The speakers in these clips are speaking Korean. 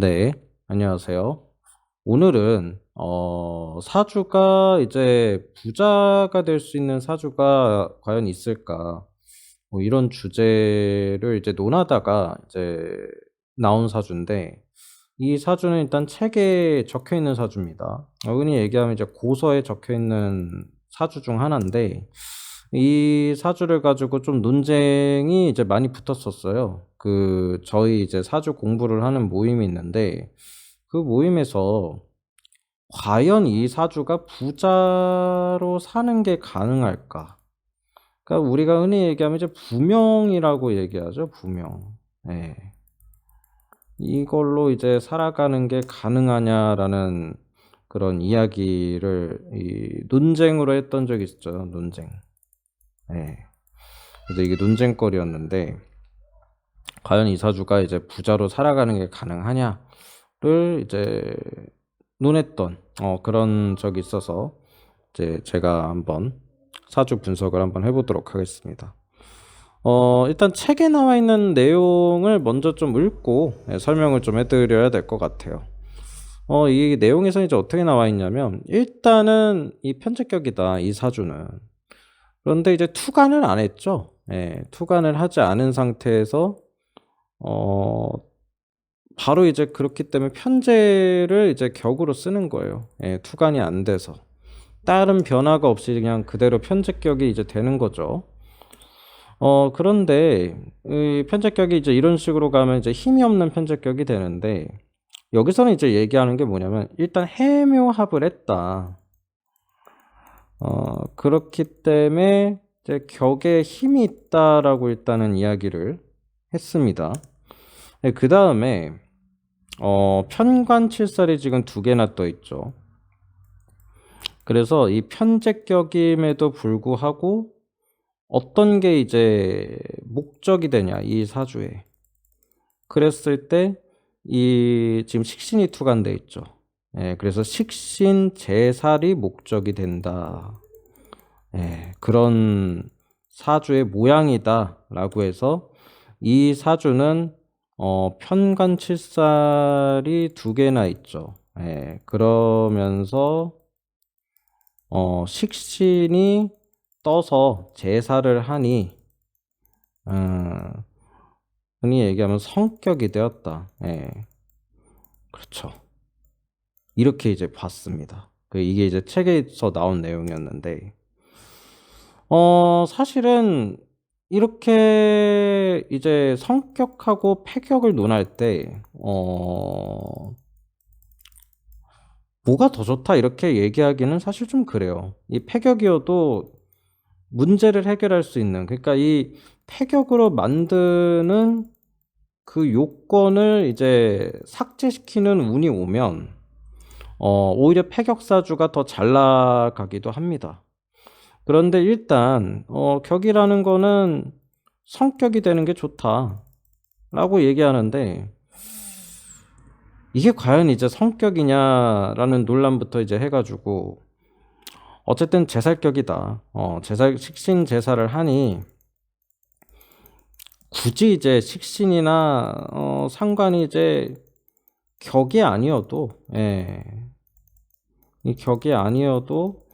네, 안녕하세요. 오늘은 사주가 이제 부자가 될 수 있는 사주가 과연 있을까? 뭐 이런 주제를 이제 논하다가 이제 나온 사주인데, 이 사주는 일단 책에 적혀 있는 사주입니다. 흔히 얘기하면 이제 고서에 적혀 있는 사주 중 하나인데, 이 사주를 가지고 좀 논쟁이 이제 많이 붙었었어요. 저희 이제 사주 공부를 하는 모임이 있는데, 그 모임에서 과연 이 사주가 부자로 사는 게 가능할까? 그러니까 우리가 흔히 얘기하면 이제 부명이라고 얘기하죠, 부명. 예. 이걸로 이제 살아가는 게 가능하냐라는 그런 이야기를 논쟁으로 했던 적이 있죠, 논쟁. 예. 그래서 이게 논쟁거리였는데, 과연 이 사주가 이제 부자로 살아가는 게 가능하냐를 이제 논했던 그런 적이 있어서 이제 제가 한번 사주 분석을 한번 해보도록 하겠습니다. 일단 책에 나와 있는 내용을 먼저 좀 읽고 설명을 좀 해드려야 될 것 같아요. 이 내용에서 이제 어떻게 나와 있냐면, 일단은 이 편제격이다, 이 사주는. 그런데 이제 투간을 안 했죠. 예, 투간을 하지 않은 상태에서 어, 바로 이제 그렇기 때문에 편제를 이제 격으로 쓰는 거예요. 예, 투간이 안 돼서. 다른 변화가 없이 그냥 그대로 편제격이 이제 되는 거죠. 그런데 이 편제격이 이제 이런 식으로 가면 이제 힘이 없는 편제격이 되는데, 여기서는 이제 얘기하는 게 뭐냐면, 일단 해묘합을 했다. 그렇기 때문에 이제 격에 힘이 있다라고 일단은 이야기를 했습니다. 그 다음에 편관칠살이 지금 두 개나 떠 있죠. 그래서 이 편제격임에도 불구하고 어떤 게 이제 목적이 되냐, 이 사주에. 그랬을 때 이 지금 식신이 투간돼 있죠. 예, 그래서 식신 제살이 목적이 된다. 예, 그런 사주의 모양이다라고 해서 이 사주는 편관칠살이 두 개나 있죠. 예, 그러면서 식신이 떠서 제사를 하니 흔히 얘기하면 성격이 되었다. 예, 그렇죠. 이렇게 이제 봤습니다. 이게 이제 책에서 나온 내용이었는데, 사실은 이렇게 이제 성격하고 패격을 논할 때, 뭐가 더 좋다 이렇게 얘기하기는 사실 좀 그래요. 이 패격이어도 문제를 해결할 수 있는, 그러니까 이 패격으로 만드는 그 요건을 이제 삭제시키는 운이 오면 오히려 패격사주가 더 잘 나가기도 합니다. 그런데 일단 격이라는 거는 성격이 되는 게 좋다라고 얘기하는데, 이게 과연 이제 성격이냐라는 논란부터 이제 해가지고, 어쨌든 제살격이다. 식신 제사를 하니 굳이 이제 식신이나 상관이 이제 격이 아니어도, 예, 이 격이 아니어도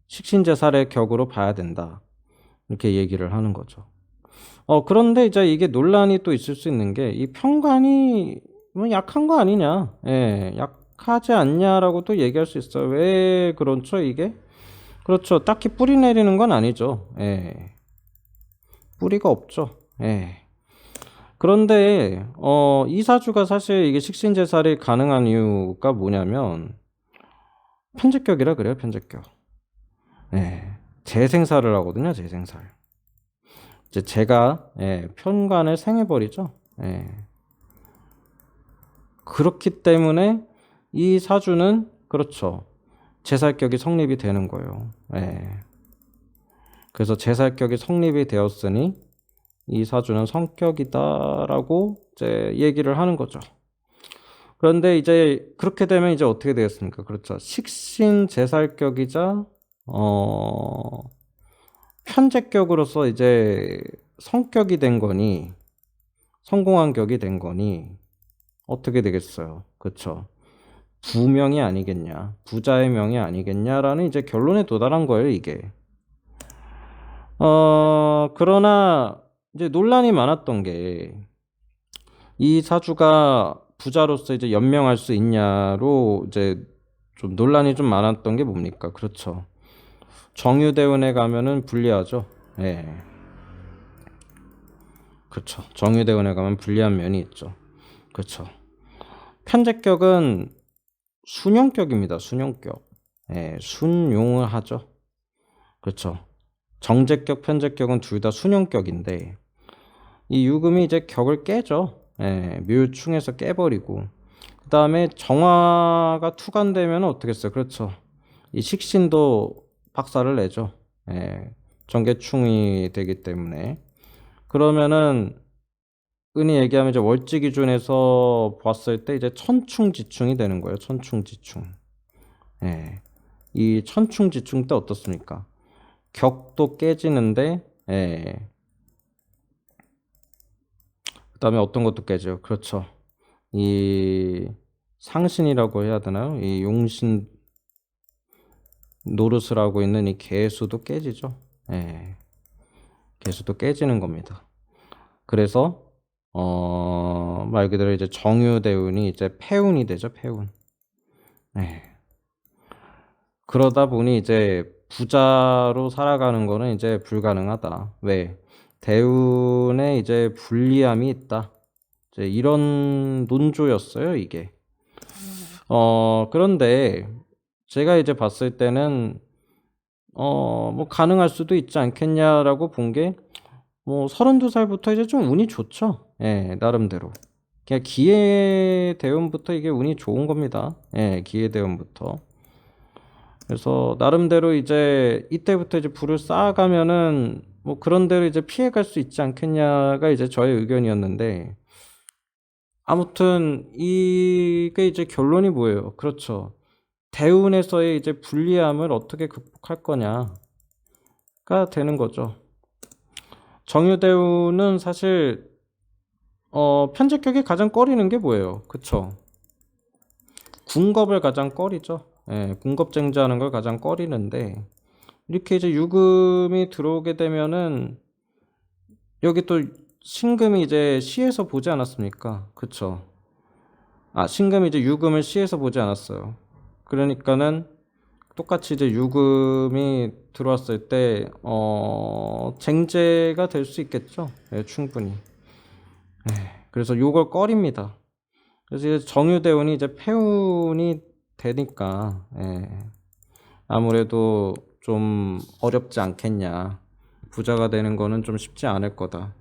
식신 제살의 격으로 봐야 된다. 이렇게 얘기를 하는 거죠. 그런데 이제 이게 논란이 또 있을 수 있는 게, 이 평관이 뭐 약한 거 아니냐, 예, 약하지 않냐라고 또 얘기할 수 있어요. 왜 그렇죠, 이게? 그렇죠. 딱히 뿌리 내리는 건 아니죠. 예, 뿌리가 없죠. 예. 그런데 이 사주가 사실 이게 식신제살이 가능한 이유가 뭐냐면, 편제격이라 그래요, 편제격. 예, 재생살을 하거든요, 재생살. 이제 제가 편관을 생해버리죠. 예. 그렇기 때문에 이 사주는 그렇죠. 제살격이 성립이 되는 거예요. 예. 그래서 제살격이 성립이 되었으니 이 사주는 성격이다라고 이제 얘기를 하는 거죠. 그런데 이제 그렇게 되면 이제 어떻게 되겠습니까? 그렇죠. 식신 제살격이자 편제격으로서 이제 성격이 된 거니, 성공한 격이 된 거니, 어떻게 되겠어요? 그쵸? 부명이 아니겠냐, 부자의 명이 아니겠냐라는 이제 결론에 도달한 거예요, 이게. 그러나 이제 논란이 많았던 게, 이 사주가 부자로서 이제 연명할 수 있냐로 이제 좀 논란이 좀 많았던 게 뭡니까? 그렇죠. 정유대운에 가면은 불리하죠. 예. 그렇죠. 정유대운에 가면 불리한 면이 있죠. 그렇죠. 편제격은 순용격입니다. 순용격. 예, 순용을 하죠. 그렇죠. 정제격, 편제격은 둘 다 순용격인데, 이 유금이 이제 격을 깨죠. 예, 묘충에서 깨버리고, 그 다음에 정화가 투간되면 어떻게 했어요? 그렇죠. 이 식신도 박살을 내죠. 예, 정계충이 되기 때문에. 그러면은 흔히 얘기하면 이제 월지 기준에서 봤을 때 이제 천충지충이 되는 거예요. 천충지충. 예. 이 천충지충 때 어떻습니까? 격도 깨지는데, 예. 그다음에 어떤 것도 깨져요. 그렇죠. 이 상신이라고 해야 되나요? 이 용신 노릇을 하고 있는 이 개수도 깨지죠. 예. 개수도 깨지는 겁니다. 그래서 말 그대로 이제 정유대운이 이제 폐운이 되죠. 폐운. 예. 그러다 보니 이제 부자로 살아가는 거는 이제 불가능하다. 왜? 대운에 이제 불리함이 있다. 이제 이런 논조였어요, 이게. 그런데 제가 이제 봤을 때는 뭐 가능할 수도 있지 않겠냐라고 본 게, 뭐 32살부터 이제 좀 운이 좋죠. 예, 나름대로. 그냥 기회 대운부터 이게 운이 좋은 겁니다. 예, 기회 대운부터. 그래서 나름대로 이제 이때부터 이제 불을 쌓아가면은 뭐 그런 대로 이제 피해갈 수 있지 않겠냐가 이제 저의 의견이었는데, 아무튼 이게 이제 결론이 뭐예요? 그렇죠. 대운에서의 이제 불리함을 어떻게 극복할 거냐가 되는 거죠. 정유대운은 사실 편제격이 가장 꺼리는 게 뭐예요? 그쵸? 궁겁을 가장 꺼리죠. 예, 궁겁쟁자하는 걸 가장 꺼리는데, 이렇게 이제 유금이 들어오게 되면은 여기 또 신금이 이제 시에서 보지 않았습니까? 그쵸? 신금이 이제 유금을 시에서 보지 않았어요. 그러니까는 똑같이 이제 유금이 들어왔을 때 쟁제가 될 수 있겠죠. 예, 충분히. 그래서 요걸 꺼립니다. 그래서 이제 정유대운이 이제 폐운이 되니까, 예, 아무래도 좀 어렵지 않겠냐. 부자가 되는 거는 좀 쉽지 않을 거다.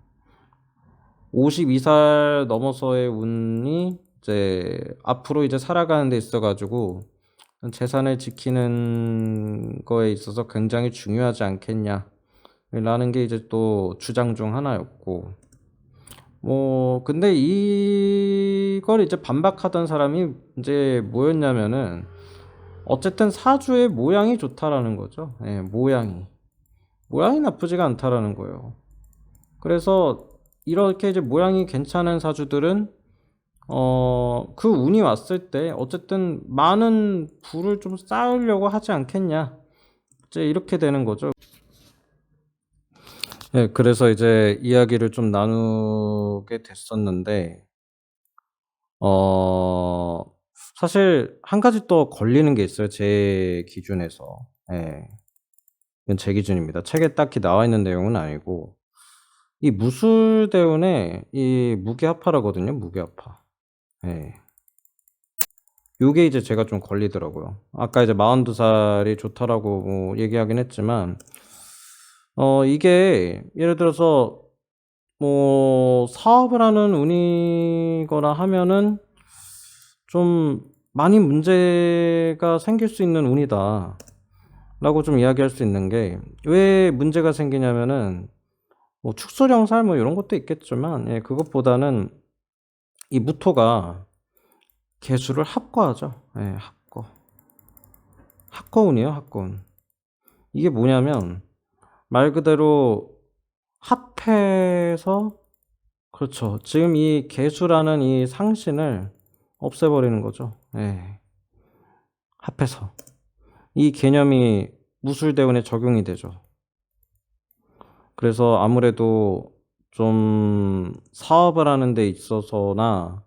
52살 넘어서의 운이 이제 앞으로 이제 살아가는 데 있어가지고 재산을 지키는 거에 있어서 굉장히 중요하지 않겠냐 라는 게 이제 또 주장 중 하나였고, 뭐 근데 이걸 이제 반박하던 사람이 이제 뭐였냐면은, 어쨌든 사주의 모양이 좋다라는 거죠. 예, 모양이 나쁘지가 않다라는 거예요. 그래서 이렇게 이제 모양이 괜찮은 사주들은 그 운이 왔을 때 어쨌든 많은 부를 좀 쌓으려고 하지 않겠냐, 이제 이렇게 되는 거죠. 예, 그래서 이제 이야기를 좀 나누게 됐었는데, 사실 한 가지 또 걸리는 게 있어요, 제 기준에서. 예, 이건 제 기준입니다. 책에 딱히 나와 있는 내용은 아니고, 이 무술대운에 이 무게합파라거든요, 무게합파. 예. 요게 이제 제가 좀 걸리더라고요. 아까 이제 42살이 좋다라고 뭐 얘기하긴 했지만, 이게 예를 들어서 뭐 사업을 하는 운이거나 하면은 좀 많이 문제가 생길 수 있는 운이다 라고 좀 이야기할 수 있는 게, 왜 문제가 생기냐면은 뭐 축소령살 뭐 이런 것도 있겠지만, 예, 그것보다는 이 무토가 개수를 합거하죠. 예, 합거운이에요, 합거운. 이게 뭐냐면 말 그대로 합해서, 그렇죠. 지금 이 개수라는 이 상신을 없애버리는 거죠. 예. 합해서. 이 개념이 무술대운에 적용이 되죠. 그래서 아무래도 좀 사업을 하는 데 있어서나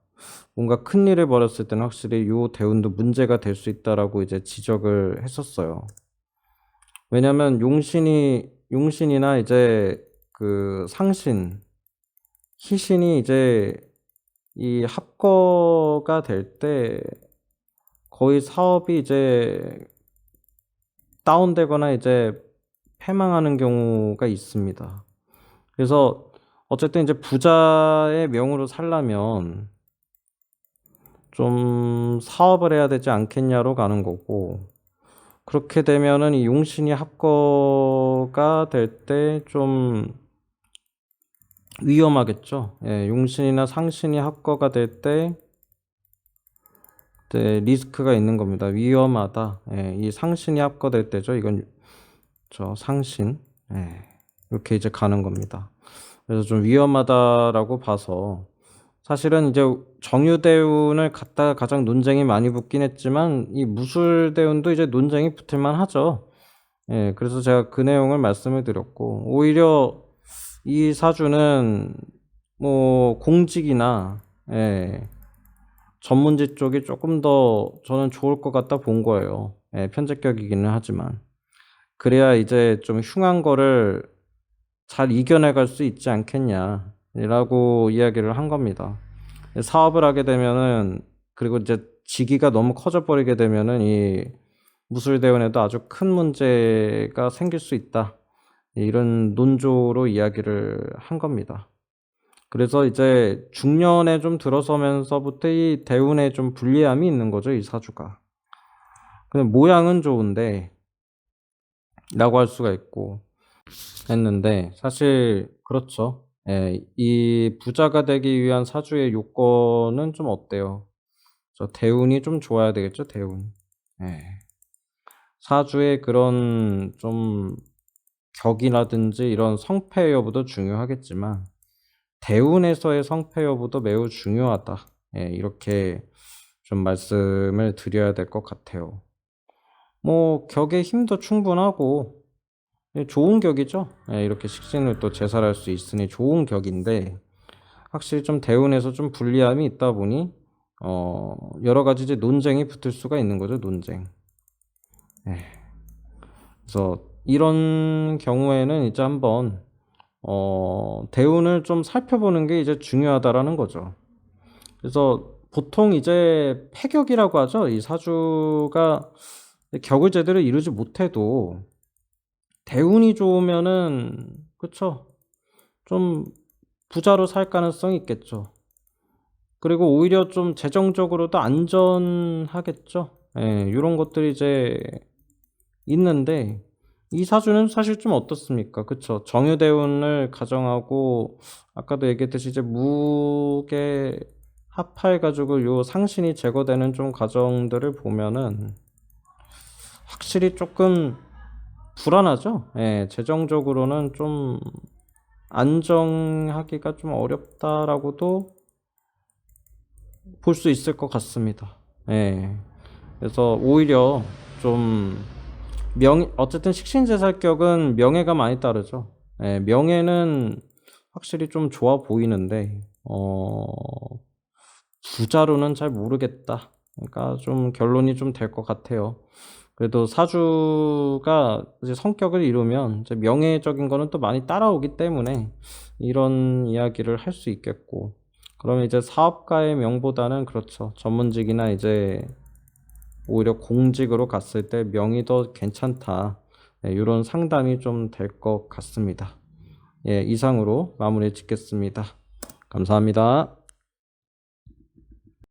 뭔가 큰 일을 벌였을 때는 확실히 요 대운도 문제가 될 수 있다라고 이제 지적을 했었어요. 왜냐면 용신이나 이제 그 상신, 희신이 이제 이 합거가 될 때 거의 사업이 이제 다운되거나 이제 패망하는 경우가 있습니다. 그래서 어쨌든 이제 부자의 명으로 살려면 좀 사업을 해야 되지 않겠냐로 가는 거고, 그렇게 되면은 이 용신이 합거가 될 때 좀 위험하겠죠. 예, 용신이나 상신이 합거가 될 때 리스크가 있는 겁니다. 위험하다. 예, 이 상신이 합거될 때죠. 이건 저 상신. 예, 이렇게 이제 가는 겁니다. 그래서 좀 위험하다라고 봐서, 사실은 이제 정유대운을 갖다가 가장 논쟁이 많이 붙긴 했지만 이 무술대운도 이제 논쟁이 붙을만 하죠. 예, 그래서 제가 그 내용을 말씀을 드렸고, 오히려 이 사주는 뭐 공직이나 예, 전문직 쪽이 조금 더 저는 좋을 것 같다 본 거예요. 예, 편제격이기는 하지만. 그래야 이제 좀 흉한 거를 잘 이겨내갈 수 있지 않겠냐라고 이야기를 한 겁니다. 사업을 하게 되면은, 그리고 이제 직위가 너무 커져 버리게 되면은 이 무술대운에도 아주 큰 문제가 생길 수 있다. 이런 논조로 이야기를 한 겁니다. 그래서 이제 중년에 좀 들어서면서부터 이 대운에 좀 불리함이 있는 거죠, 이 사주가. 근데 모양은 좋은데 라고 할 수가 있고 했는데, 사실 그렇죠. 예, 이 부자가 되기 위한 사주의 요건은 좀 어때요? 저 대운이 좀 좋아야 되겠죠, 대운. 예. 사주의 그런 좀 격이라든지 이런 성패 여부도 중요하겠지만 대운에서의 성패 여부도 매우 중요하다. 예, 이렇게 좀 말씀을 드려야 될 것 같아요. 뭐 격의 힘도 충분하고 좋은 격이죠. 예, 이렇게 식신을 또 제살할 수 있으니 좋은 격인데, 확실히 좀 대운에서 좀 불리함이 있다 보니 여러 가지 이제 논쟁이 붙을 수가 있는 거죠, 논쟁. 예. 그래서 이런 경우에는 이제 한번 대운을 좀 살펴보는 게 이제 중요하다라는 거죠. 그래서 보통 이제 패격이라고 하죠. 이 사주가 격을 제대로 이루지 못해도 대운이 좋으면은, 그쵸, 좀 부자로 살 가능성이 있겠죠. 그리고 오히려 좀 재정적으로도 안전하겠죠. 예, 요런 것들이 이제 있는데, 이 사주는 사실 좀 어떻습니까? 그쵸? 정유대운을 가정하고 아까도 얘기했듯이 이제 무게 합해 가지고 요 상신이 제거되는 좀 과정들을 보면은 확실히 조금 불안하죠. 예, 재정적으로는 좀 안정하기가 좀 어렵다라고도 볼 수 있을 것 같습니다. 예. 그래서 오히려 좀 어쨌든 식신제살격은 명예가 많이 따르죠. 예, 명예는 확실히 좀 좋아 보이는데, 부자로는 잘 모르겠다. 그러니까 좀 결론이 좀 될 것 같아요. 그래도 사주가 이제 성격을 이루면 이제 명예적인 거는 또 많이 따라오기 때문에 이런 이야기를 할 수 있겠고, 그러면 이제 사업가의 명보다는 그렇죠, 전문직이나 이제 오히려 공직으로 갔을 때 명이 더 괜찮다. 네, 이런 상담이 좀 될 것 같습니다. 예, 이상으로 마무리 짓겠습니다. 감사합니다.